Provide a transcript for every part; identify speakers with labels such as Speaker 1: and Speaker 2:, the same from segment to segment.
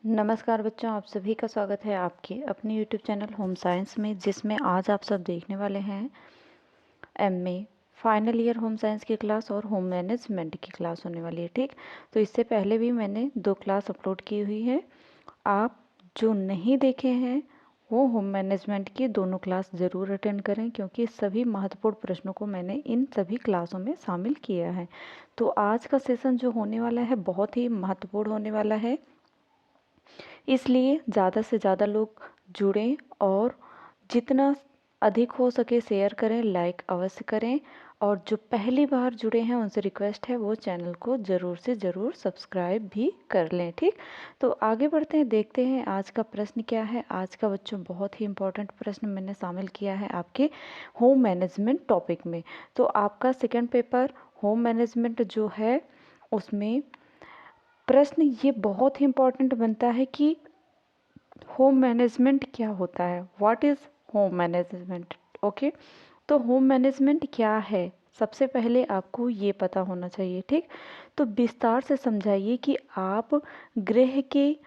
Speaker 1: नमस्कार बच्चों, आप सभी का स्वागत है आपके अपने यूट्यूब चैनल होम साइंस में, जिसमें आज आप सब देखने वाले हैं MA final year home science की क्लास और होम मैनेजमेंट की क्लास होने वाली है। ठीक, तो इससे पहले भी मैंने 2 क्लास अपलोड की हुई है। आप जो नहीं देखे हैं वो होम मैनेजमेंट की दोनों क्लास ज़रूर अटेंड करें, क्योंकि सभी महत्वपूर्ण प्रश्नों को मैंने इन सभी क्लासों में शामिल किया है। तो आज का सेशन जो होने वाला है बहुत ही महत्वपूर्ण होने वाला है, इसलिए ज़्यादा से ज़्यादा लोग जुड़ें और जितना अधिक हो सके शेयर करें, लाइक अवश्य करें। और जो पहली बार जुड़े हैं उनसे रिक्वेस्ट है वो चैनल को ज़रूर से ज़रूर सब्सक्राइब भी कर लें। ठीक, तो आगे बढ़ते हैं, देखते हैं आज का प्रश्न क्या है। आज का बच्चों बहुत ही इम्पोर्टेंट प्रश्न मैंने शामिल किया है आपके होम मैनेजमेंट टॉपिक में। तो आपका सेकेंड पेपर होम मैनेजमेंट जो है उसमें प्रश्न ये बहुत ही इम्पोर्टेंट बनता है कि होम मैनेजमेंट क्या होता है, what is home management. Okay, तो होम मैनेजमेंट क्या है सबसे पहले आपको ये पता होना चाहिए। ठीक, तो विस्तार से समझाइए कि आप गृह के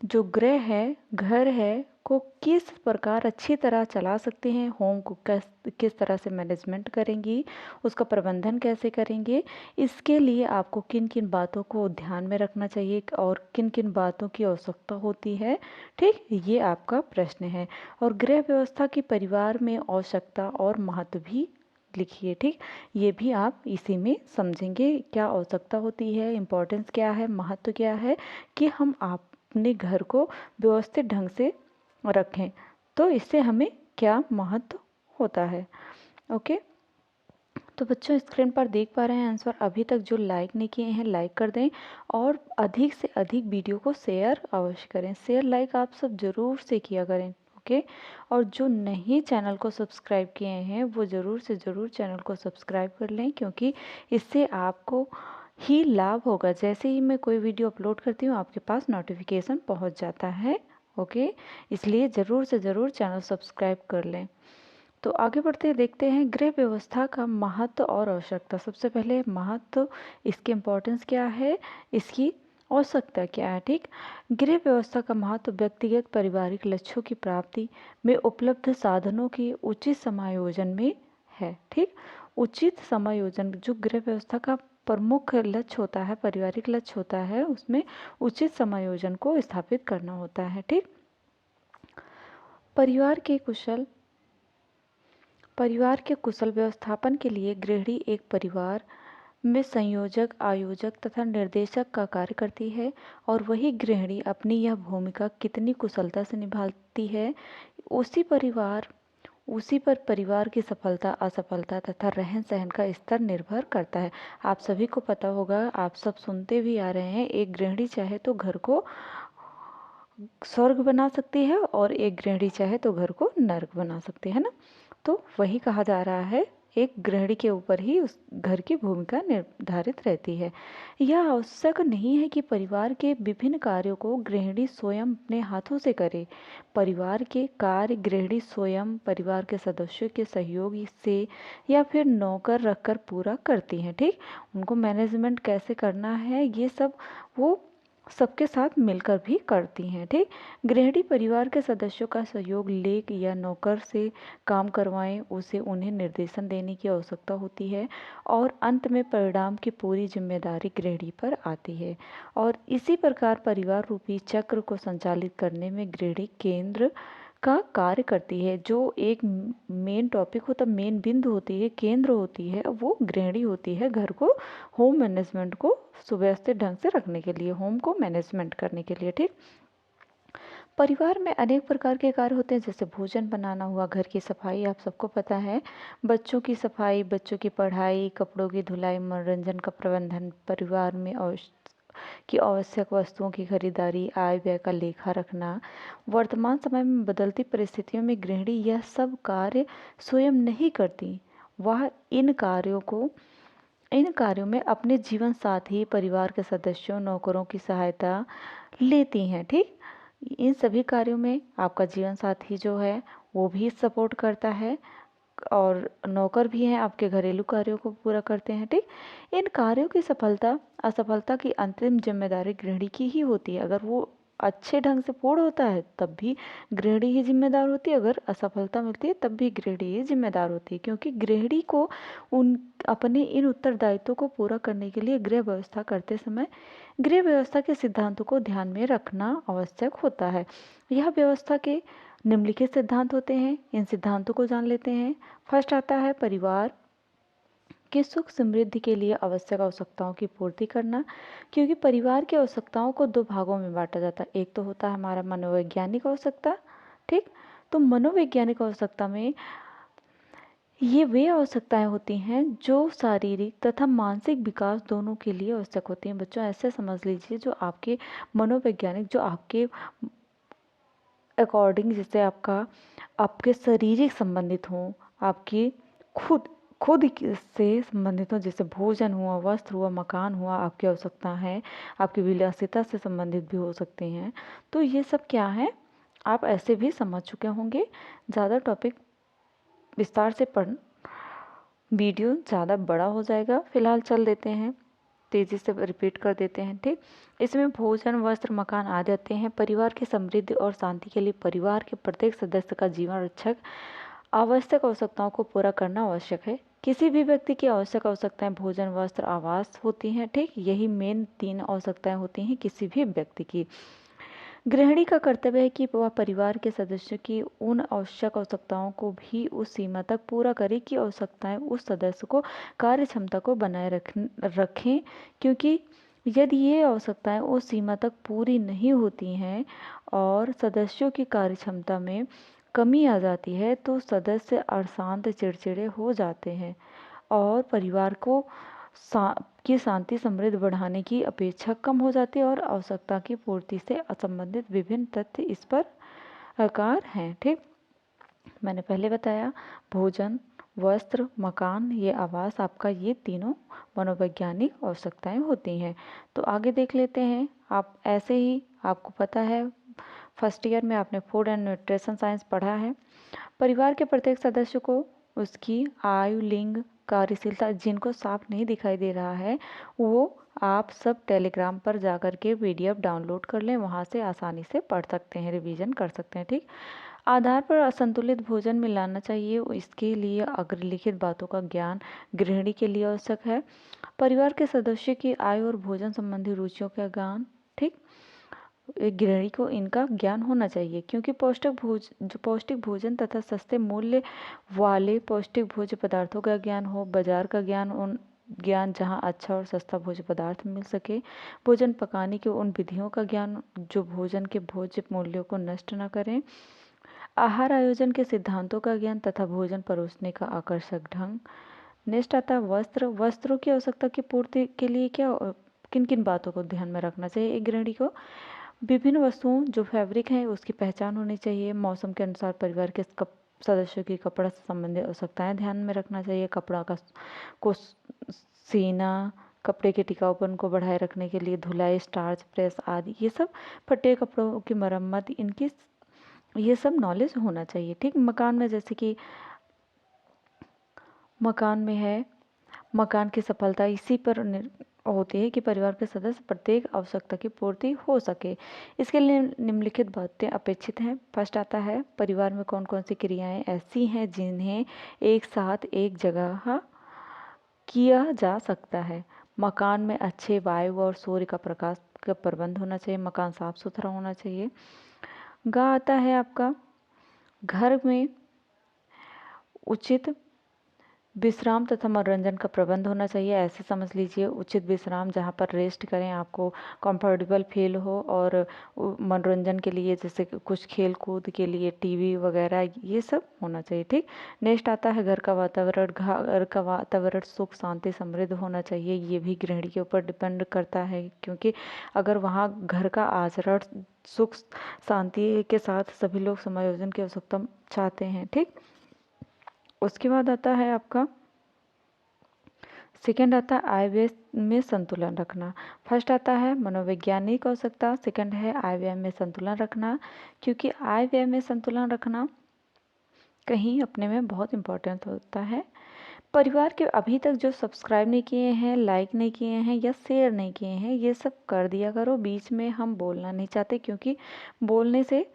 Speaker 1: जो गृह है, घर है को किस प्रकार अच्छी तरह चला सकते हैं, होम को किस तरह से मैनेजमेंट करेंगी, उसका प्रबंधन कैसे करेंगे, इसके लिए आपको किन किन बातों को ध्यान में रखना चाहिए और किन किन बातों की आवश्यकता होती है। ठीक, ये आपका प्रश्न है। और गृह व्यवस्था की परिवार में आवश्यकता और महत्व भी लिखिए। ठीक, ये भी आप इसी में समझेंगे, क्या आवश्यकता होती है, इम्पोर्टेंस क्या है, महत्व क्या है कि हम अपने घर को व्यवस्थित ढंग से रखें, तो इससे हमें क्या महत्व होता है। ओके, तो बच्चों स्क्रीन पर देख पा रहे हैं आंसर। अभी तक जो लाइक नहीं किए हैं लाइक कर दें और अधिक से अधिक वीडियो को शेयर अवश्य करें। शेयर लाइक आप सब ज़रूर से किया करें। ओके, और जो नहीं चैनल को सब्सक्राइब किए हैं वो ज़रूर से ज़रूर चैनल को सब्सक्राइब कर लें, क्योंकि इससे आपको ही लाभ होगा। जैसे ही मैं कोई वीडियो अपलोड करती हूँ आपके पास नोटिफिकेशन पहुँच जाता है। ओके, इसलिए ज़रूर से ज़रूर चैनल सब्सक्राइब कर लें। तो आगे बढ़ते देखते हैं गृह व्यवस्था का महत्व और आवश्यकता। सबसे पहले महत्व, इसकी इम्पोर्टेंस क्या है, इसकी आवश्यकता क्या है। ठीक, गृह व्यवस्था का महत्व व्यक्तिगत पारिवारिक लक्ष्यों की प्राप्ति में उपलब्ध साधनों के उचित समायोजन में है। ठीक, उचित समायोजन जो गृह व्यवस्था का प्रमुख लक्ष्य होता है, पारिवारिक लक्ष्य होता है, उसमें उचित समायोजन को स्थापित करना होता है। ठीक, परिवार के कुशल व्यवस्थापन के लिए गृहिणी एक परिवार में संयोजक, आयोजक तथा निर्देशक का कार्य करती है, और वही गृहिणी अपनी यह भूमिका कितनी कुशलता से निभाती है उसी पर परिवार की सफलता, असफलता तथा रहन सहन का स्तर निर्भर करता है। आप सभी को पता होगा, आप सब सुनते भी आ रहे हैं, एक गृहिणी चाहे तो घर को स्वर्ग बना सकती है और एक गृहिणी चाहे तो घर को नर्क बना सकती है ना। तो वही कहा जा रहा है, एक गृहिणी के ऊपर ही उस घर की भूमिका निर्धारित रहती है। यह आवश्यक नहीं है कि परिवार के विभिन्न कार्यों को गृहिणी स्वयं अपने हाथों से करे। परिवार के कार्य गृहिणी स्वयं परिवार के सदस्यों के सहयोग से या फिर नौकर रखकर पूरा करती हैं। ठीक, उनको मैनेजमेंट कैसे करना है ये सब वो सबके साथ मिलकर भी करती हैं। ठीक, गृहिणी परिवार के सदस्यों का सहयोग लेक या नौकर से काम करवाएं, उसे उन्हें निर्देशन देने की आवश्यकता होती है, और अंत में परिणाम की पूरी जिम्मेदारी गृहिणी पर आती है। और इसी प्रकार परिवार रूपी चक्र को संचालित करने में गृहिणी केंद्र का कार्य करती है। जो एक मेन टॉपिक होता, मेन बिंदु होती है, केंद्र होती है, वो गृहिणी होती है घर को, होम मैनेजमेंट को सुव्यवस्थित ढंग से रखने के लिए, होम को मैनेजमेंट करने के लिए। ठीक, परिवार में अनेक प्रकार के कार्य होते हैं, जैसे भोजन बनाना हुआ, घर की सफाई आप सबको पता है, बच्चों की सफाई, बच्चों की पढ़ाई, कपड़ों की धुलाई, मनोरंजन का प्रबंधन, परिवार में की आवश्यक वस्तुओं की खरीदारी, आय व्यय का लेखा रखना। वर्तमान समय में बदलती परिस्थितियों में गृहिणी यह सब कार्य स्वयं नहीं करती, वह इन कार्यों में अपने जीवन साथी, परिवार के सदस्यों, नौकरों की सहायता लेती हैं। ठीक, इन सभी कार्यों में आपका जीवन साथी जो है वो भी सपोर्ट करता है, और नौकर भी हैं, आपके घरेलू कार्यों को पूरा करते हैं। ठीक, इन कार्यों की सफलता असफलता की अंतिम जिम्मेदारी गृहिणी की ही होती है। अगर वो अच्छे ढंग से पूर्ण होता है तब भी गृहिणी ही जिम्मेदार होती है, अगर असफलता मिलती है तब भी गृहिणी ही जिम्मेदार होती है, क्योंकि गृहिणी को उन अपने इन उत्तरदायित्वों को पूरा करने के लिए गृह व्यवस्था करते समय गृह व्यवस्था के सिद्धांतों को ध्यान में रखना आवश्यक होता है। यह व्यवस्था के निम्नलिखित सिद्धांत होते हैं, इन सिद्धांतों को जान लेते हैं। फर्स्ट आता है परिवार के सुख समृद्धि के लिए आवश्यक आवश्यकताओं की पूर्ति करना, क्योंकि परिवार की आवश्यकताओं को दो भागों में बांटा जाता है। एक तो होता है हमारा मनोवैज्ञानिक आवश्यकता, ठीक। तो मनोवैज्ञानिक आवश्यकता में ये वे आवश्यकताएं होती हैं जो शारीरिक तथा मानसिक विकास दोनों के लिए आवश्यक होती हैं। बच्चों ऐसे समझ लीजिए, जो आपके मनोवैज्ञानिक, जो आपके अकॉर्डिंग, जैसे आपके शारीरिक संबंधित हों, आपकी खुद खुद से संबंधित हो, जैसे भोजन हुआ, वस्त्र हुआ, मकान हुआ, आपकी आवश्यकता है, आपकी विलासिता से संबंधित भी हो सकते हैं। तो ये सब क्या है, आप ऐसे भी समझ चुके होंगे। ज़्यादा टॉपिक विस्तार से वीडियो ज़्यादा बड़ा हो जाएगा। फिलहाल चल देते हैं, तेज़ी से रिपीट कर देते हैं, ठीक। इसमें भोजन, वस्त्र, मकान आ जाते हैं। परिवार की समृद्धि और शांति के लिए परिवार के प्रत्येक सदस्य का जीवन रक्षक आवश्यक आवश्यकताओं को पूरा करना आवश्यक है। किसी भी व्यक्ति की आवश्यक आवश्यकताएं भोजन, वस्त्र, आवास होती हैं, ठीक। यही मेन 3 आवश्यकताएं होती हैं किसी भी व्यक्ति की। गृहिणी का कर्तव्य है कि वह परिवार के सदस्यों की उन आवश्यक आवश्यकताओं को भी उस सीमा तक पूरा करे कि आवश्यकताएं उस सदस्य को कार्य क्षमता को बनाए रखें, क्योंकि यदि ये आवश्यकताएं उस सीमा तक पूरी नहीं होती हैं और सदस्यों की कार्य क्षमता में कमी आ जाती है तो सदस्य अशांत, चिड़चिड़े हो जाते हैं और परिवार को की शांति समृद्धि बढ़ाने की अपेक्षा कम हो जाती है और आवश्यकता की पूर्ति से असंबंधित विभिन्न तथ्य इस पर आकार हैं, ठीक। मैंने पहले बताया भोजन, वस्त्र, मकान, ये आवास, आपका ये तीनों मनोवैज्ञानिक आवश्यकताएं होती हैं। तो आगे देख लेते हैं। आप ऐसे ही, आपको पता है फर्स्ट ईयर में आपने फूड एंड न्यूट्रिशन साइंस पढ़ा है। परिवार के प्रत्येक सदस्य को उसकी आयु, लिंग, कार्यशीलता, जिनको साफ नहीं दिखाई दे रहा है वो आप सब टेलीग्राम पर जाकर के PDF डाउनलोड कर लें, वहाँ से आसानी से पढ़ सकते हैं, रिवीजन कर सकते हैं, ठीक। आधार पर असंतुलित भोजन मिलाना चाहिए, इसके लिए अग्रलिखित बातों का ज्ञान गृहिणी के लिए आवश्यक है। परिवार के सदस्य की आयु और भोजन संबंधी रुचियों का ज्ञान, ठीक। एक गृहिणी को इनका ज्ञान होना चाहिए, क्योंकि पौष्टिक भोजन तथा सस्ते मूल्य वाले पौष्टिक भोज्य पदार्थों का ज्ञान हो, बाजार का ज्ञान जहां अच्छा और सस्ता भोज्य पदार्थ मिल सके, भोजन पकाने की उन विधियों का ज्ञान जो भोजन के भोज्य मूल्यों को नष्ट न करें, आहार आयोजन के सिद्धांतों का ज्ञान तथा भोजन परोसने का आकर्षक ढंग। नेक्स्ट आता है वस्त्रों की आवश्यकता की पूर्ति के लिए किन किन बातों को ध्यान में रखना चाहिए एक गृहिणी को। विभिन्न वस्तुओं जो फैब्रिक है उसकी पहचान होनी चाहिए। मौसम के अनुसार परिवार के सदस्यों की कपड़ा से संबंधित आवश्यकताएं ध्यान में रखना चाहिए। कपड़ा को सीना, कपड़े के टिकाऊपन को बढ़ाए रखने के लिए धुलाई, स्टार्च, प्रेस आदि, ये सब फटे कपड़ों की मरम्मत, इनकी ये सब नॉलेज होना चाहिए, ठीक। मकान में जैसे कि मकान में है, मकान की सफलता इसी पर होती है कि परिवार के सदस्य प्रत्येक आवश्यकता की पूर्ति हो सके। इसके लिए निम्नलिखित बातें अपेक्षित हैं। फर्स्ट आता है परिवार में कौन कौन सी क्रियाएं ऐसी हैं जिन्हें एक साथ एक जगह किया जा सकता है। मकान में अच्छे वायु और सूर्य का प्रकाश का प्रबंध होना चाहिए। मकान साफ सुथरा होना चाहिए। गा आता है आपका घर में उचित विश्राम तथा मनोरंजन का प्रबंध होना चाहिए। ऐसे समझ लीजिए उचित विश्राम जहाँ पर रेस्ट करें, आपको कंफर्टेबल फील हो, और मनोरंजन के लिए जैसे कुछ खेल कूद के लिए टीवी वगैरह, ये सब होना चाहिए, ठीक। नेक्स्ट आता है घर का वातावरण। घर का वातावरण सुख, शांति, समृद्ध होना चाहिए। ये भी गृहिणी के ऊपर डिपेंड करता है, क्योंकि अगर वहाँ घर का आचरण सुख शांति के साथ सभी लोग समायोजन की आवश्यकता चाहते हैं, ठीक। उसके बाद आता है आपका सेकंड आता है आय व्यय में संतुलन रखना। फर्स्ट आता है मनोवैज्ञानिक आवश्यकता, सेकंड है आय व्यय में संतुलन रखना, क्योंकि आय व्यय में संतुलन रखना कहीं अपने में बहुत इम्पोर्टेंट होता है। परिवार के अभी तक जो सब्सक्राइब नहीं किए हैं, लाइक नहीं किए हैं या शेयर नहीं किए हैं, ये सब कर दिया करो। बीच में हम बोलना नहीं चाहते, क्योंकि बोलने से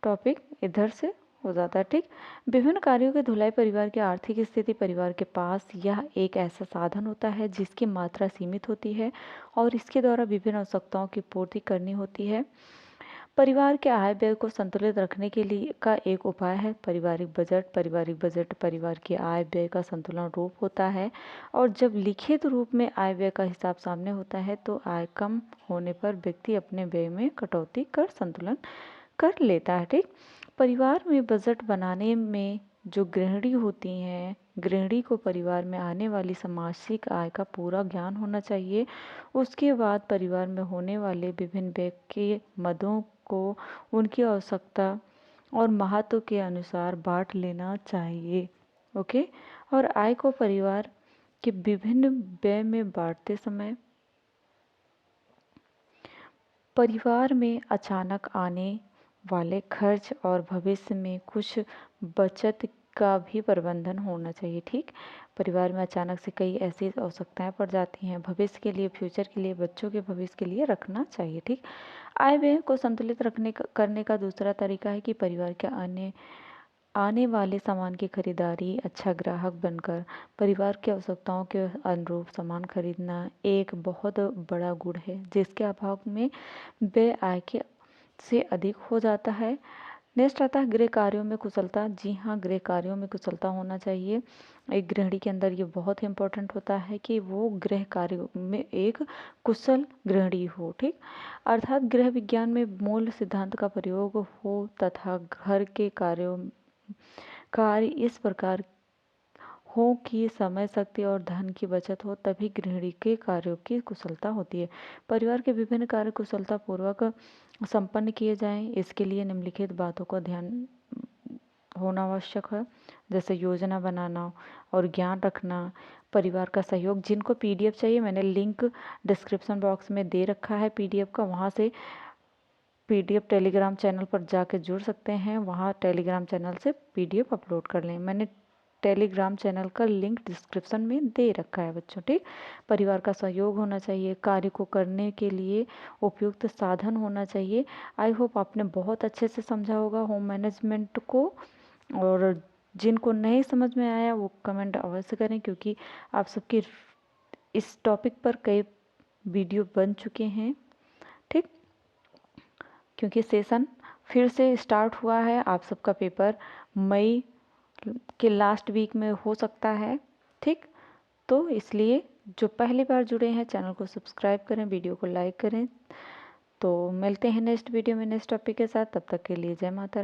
Speaker 1: टॉपिक इधर से हो जाता है। ठीक। विभिन्न कार्यों की धुलाई परिवार की आर्थिक स्थिति। परिवार के पास यह एक ऐसा साधन होता है जिसकी मात्रा सीमित होती है और इसके द्वारा विभिन्न आवश्यकताओं की पूर्ति करनी होती है। परिवार के आय व्यय को संतुलित रखने के लिए का एक उपाय है पारिवारिक बजट। पारिवारिक बजट परिवार के आय व्यय का संतुलन रूप होता है, और जब लिखित रूप में आय व्यय का हिसाब सामने होता है तो आय कम होने पर व्यक्ति अपने व्यय में कटौती कर संतुलन कर लेता है। ठीक। परिवार में बजट बनाने में जो गृहिणी होती हैं, गृहिणी को परिवार में आने वाली मासिक आय का पूरा ज्ञान होना चाहिए। उसके बाद परिवार में होने वाले विभिन्न व्यय के मदों को उनकी आवश्यकता और महत्व के अनुसार बांट लेना चाहिए। ओके। और आय को परिवार के विभिन्न व्यय में बांटते समय परिवार में अचानक आने वाले खर्च और भविष्य में कुछ बचत का भी प्रबंधन होना चाहिए। ठीक। परिवार में अचानक से कई ऐसी आवश्यकताएं पड़ जाती हैं, भविष्य के लिए, फ्यूचर के लिए, बच्चों के भविष्य के लिए रखना चाहिए। ठीक। आय व्यय को संतुलित करने का दूसरा तरीका है कि परिवार के आने वाले सामान की खरीदारी। अच्छा ग्राहक बनकर परिवार की आवश्यकताओं के अनुरूप सामान खरीदना एक बहुत बड़ा गुण है, जिसके अभाव में व्यय आय के से अधिक हो जाता है। नेक्स्ट आता है गृह कार्यों में कुशलता। जी हाँ, गृह कार्यों में कुशलता होना चाहिए। एक गृहिणी के अंदर ये बहुत ही इम्पोर्टेंट होता है कि वो गृह कार्यों में एक कुशल गृहिणी हो। ठीक। अर्थात गृह विज्ञान में मूल सिद्धांत का प्रयोग हो तथा घर के कार्य इस प्रकार हो कि समय, शक्ति और धन की बचत हो, तभी गृहिणी के कार्यों की कुशलता होती है। परिवार के विभिन्न कार्य कुशलता पूर्वक संपन्न किए जाएं, इसके लिए निम्नलिखित बातों का ध्यान होना आवश्यक है, जैसे योजना बनाना और ज्ञान रखना, परिवार का सहयोग। जिनको पीडीएफ चाहिए, मैंने लिंक डिस्क्रिप्शन बॉक्स में दे रखा है पीडीएफ का, वहाँ से पीडीएफ टेलीग्राम चैनल पर जाके जुड़ सकते हैं, वहाँ टेलीग्राम चैनल से पीडीएफ अपलोड कर लें। मैंने टेलीग्राम चैनल का लिंक डिस्क्रिप्शन में दे रखा है बच्चों। ठीक। परिवार का सहयोग होना चाहिए, कार्य को करने के लिए उपयुक्त साधन होना चाहिए। आई होप आपने बहुत अच्छे से समझा होगा होम मैनेजमेंट को, और जिनको नहीं समझ में आया वो कमेंट अवश्य करें, क्योंकि आप सबके इस टॉपिक पर कई वीडियो बन चुके हैं। ठीक। क्योंकि सेशन फिर से स्टार्ट हुआ है, आप सबका पेपर मई के लास्ट वीक में हो सकता है। ठीक। तो इसलिए जो पहली बार जुड़े हैं चैनल को सब्सक्राइब करें, वीडियो को लाइक करें। तो मिलते हैं नेक्स्ट वीडियो में नेक्स्ट टॉपिक के साथ। तब तक के लिए जय माता।